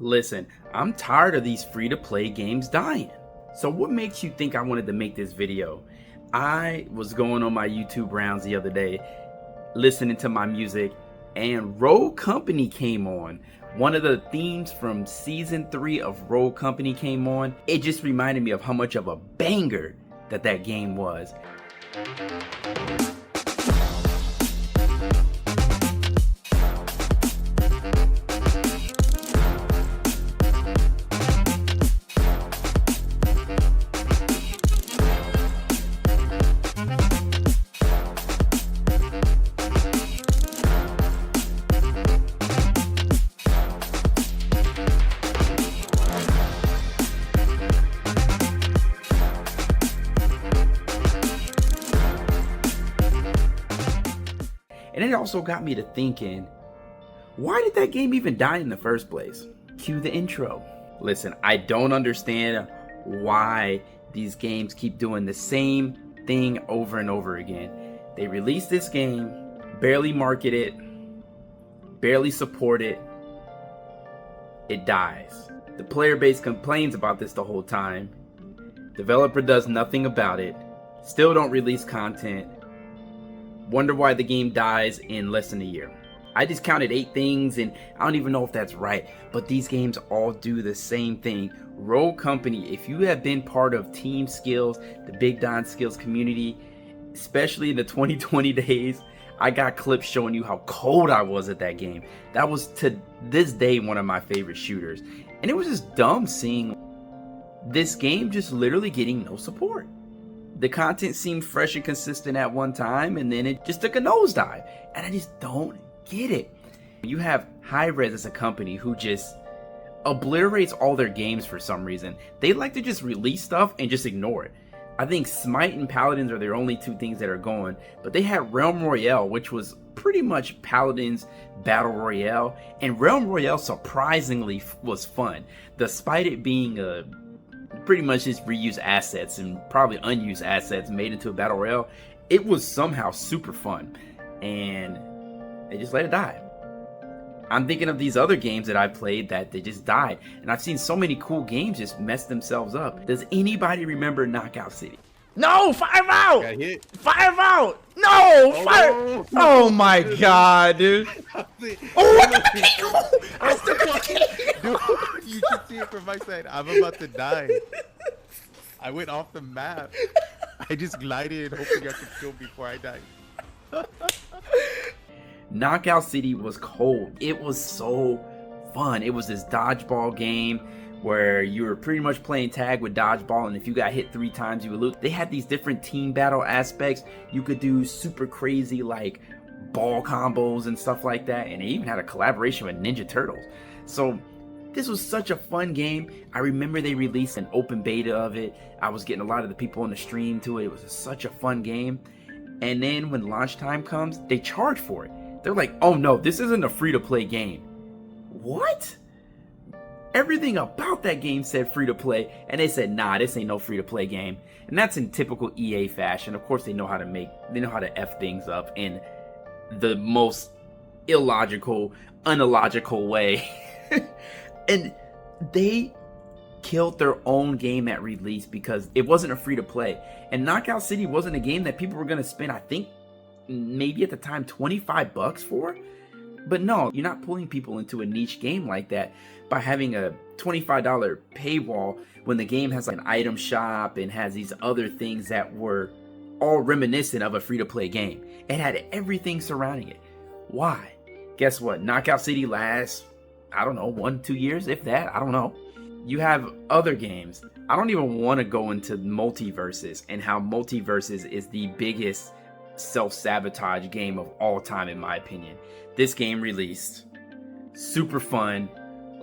Listen, I'm tired of these free-to-play games dying. So what makes you think I wanted to make this video? I was going on my YouTube rounds the other day, listening to my music, and Rogue Company came on. One of the themes from season 3 of Rogue Company came on. It just reminded me of how much of a banger that game was. And it also got me to thinking, why did that game even die in the first place? Cue the intro. Listen, I don't understand why these games keep doing the same thing over and over again. They release this game, barely market it, barely support it, it dies. The player base complains about this the whole time. Developer does nothing about it, still don't release content. Wonder why the game dies in less than a year. I just counted 8 things, and I don't even know if that's right, but these games all do the same thing. Rogue Company, if you have been part of Team Skills, the BigDonSkillz community, especially in the 2020 days, I got clips showing you how cold I was at that game. That was, to this day, one of my favorite shooters. And it was just dumb seeing this game just literally getting no support. The content seemed fresh and consistent at one time, and then it just took a nosedive. And I just don't get it. You have Hi-Rez as a company who just obliterates all their games for some reason. They like to just release stuff and just ignore it. I think Smite and Paladins are their only 2 things that are going, but they had Realm Royale, which was pretty much Paladins Battle Royale, and Realm Royale surprisingly was fun, despite it being a pretty much just reuse assets and probably unused assets made into a battle royale. It was somehow super fun, and they just let it die. I'm thinking of these other games that I played that they just died, and I've seen so many cool games just mess themselves up. Does anybody remember Knockout City? No, 5 out! Got hit. 5 out! No, 5! Oh my god, dude! Oh, what the I still got it. Dude, you should see it from my side. I'm about to die. I went off the map. I just glided hoping I could kill before I died. Knockout City was cold. It was so fun. It was this dodgeball game where you were pretty much playing tag with dodgeball, and if you got hit 3 times, you would lose. They had these different team battle aspects. You could do super crazy like ball combos and stuff like that, and they even had a collaboration with Ninja Turtles. So this was such a fun game. I remember they released an open beta of it. I was getting a lot of the people on the stream to it. It was such a fun game. And then when launch time comes, they charge for it. They're like, oh no, this isn't a free-to-play game. What? Everything about that game said free-to-play, and they said, nah, this ain't no free-to-play game. And that's in typical EA fashion. Of course, they know how to F things up in the most illogical, unillogical way. And they killed their own game at release because it wasn't a free-to-play. And Knockout City wasn't a game that people were going to spend, I think, maybe at the time, $25 for. But no, you're not pulling people into a niche game like that by having a $25 paywall when the game has like an item shop and has these other things that were all reminiscent of a free-to-play game. It had everything surrounding it. Why? Guess what? Knockout City lasts, I don't know, 1-2 years, if that. I don't know. You have other games. I don't even want to go into multiverses and how multiverses is the biggest self-sabotage game of all time, in my opinion. This game released, super fun,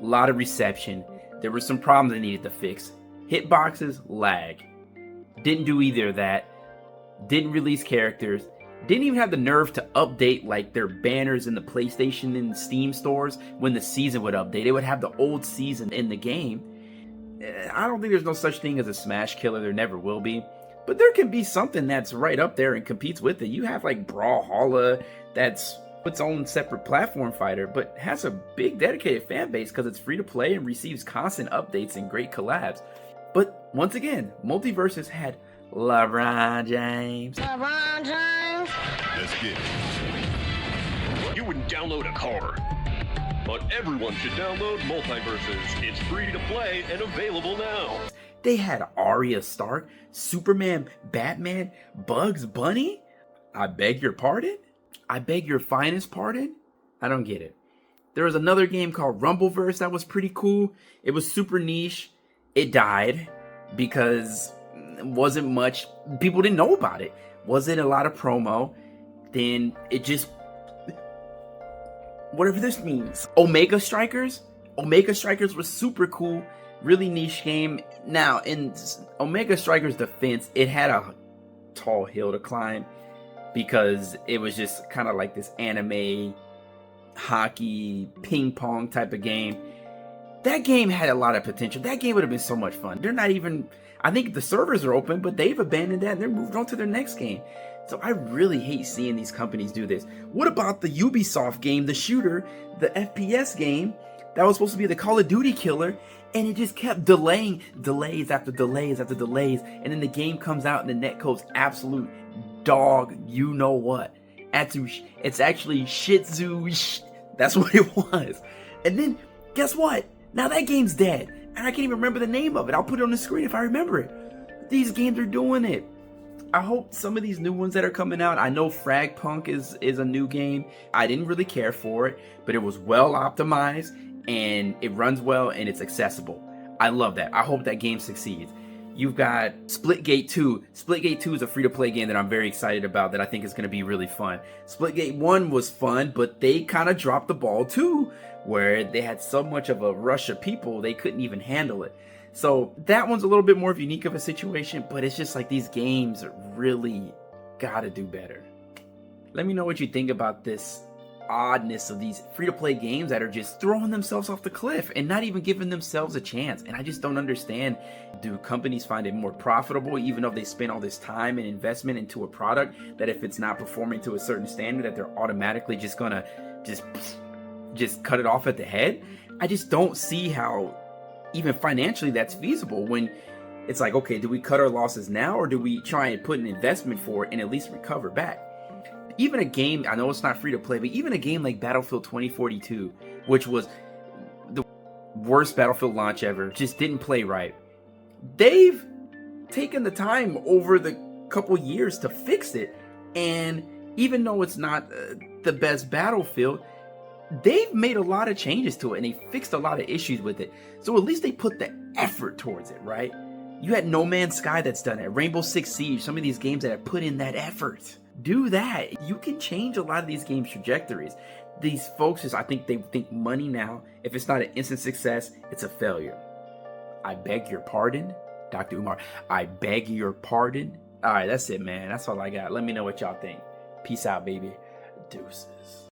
a lot of reception. There were some problems that needed to fix. Hitboxes, lag. Didn't do either of that. Didn't release characters. Didn't even have the nerve to update like their banners in the PlayStation and Steam stores when the season would update. It would have the old season in the game. I don't think there's no such thing as a smash killer. There never will be. But there can be something that's right up there and competes with it. You have like Brawlhalla that's its own separate platform fighter, but has a big dedicated fan base because it's free to play and receives constant updates and great collabs. But once again, Multiverses had LeBron James. LeBron James. Let's get it. You wouldn't download a car, but everyone should download Multiverses. It's free to play and available now. They had Arya Stark, Superman, Batman, Bugs Bunny. I beg your pardon? I beg your finest pardon? I don't get it. There was another game called Rumbleverse that was pretty cool. It was super niche. It died because it wasn't much. People didn't know about it. Wasn't a lot of promo. Then it just... whatever this means. Omega Strikers? Omega Strikers was super cool. Really niche game. Now, in Omega Strikers' defense, it had a tall hill to climb because it was just kind of like this anime, hockey, ping pong type of game. That game had a lot of potential. That game would have been so much fun. They're not even... I think the servers are open, but they've abandoned that and they're moved on to their next game. So I really hate seeing these companies do this. What about the Ubisoft game, the shooter, the FPS game that was supposed to be the Call of Duty killer, and it just kept delaying, delays after delays after delays, and then the game comes out and the netcode's absolute dog, you know what. It's actually Shih Tzu, that's what it was. And then, guess what? Now that game's dead, and I can't even remember the name of it. I'll put it on the screen if I remember it. These games are doing it. I hope some of these new ones that are coming out, I know Fragpunk is a new game. I didn't really care for it, but it was well optimized and it runs well and it's accessible. I love that. I hope that game succeeds. You've got Splitgate 2. Splitgate 2 is a free-to-play game that I'm very excited about that I think is going to be really fun. Splitgate 1 was fun, but they kind of dropped the ball too, where they had so much of a rush of people, they couldn't even handle it. So that one's a little bit more unique of a situation, but it's just like these games really gotta do better. Let me know what you think about this oddness of these free-to-play games that are just throwing themselves off the cliff and not even giving themselves a chance. And I just don't understand. Do companies find it more profitable, even though they spend all this time and investment into a product, that if it's not performing to a certain standard, that they're automatically just gonna just cut it off at the head? I just don't see how even financially that's feasible when it's like, okay, do we cut our losses now or do we try and put an investment for it and at least recover back? Even a game, I know it's not free to play, but even a game like Battlefield 2042, which was the worst Battlefield launch ever, just didn't play right. They've taken the time over the couple years to fix it, and even though it's not the best Battlefield, they've made a lot of changes to it and they fixed a lot of issues with it. So at least they put the effort towards it, right? You had No Man's Sky that's done it, Rainbow Six Siege, some of these games that have put in that effort. Do that. You can change a lot of these games' trajectories. These folks just, I think they think money now. If it's not an instant success, it's a failure. I beg your pardon, Dr. Umar. I beg your pardon. All right, that's it, man. That's all I got. Let me know what y'all think. Peace out, baby. Deuces.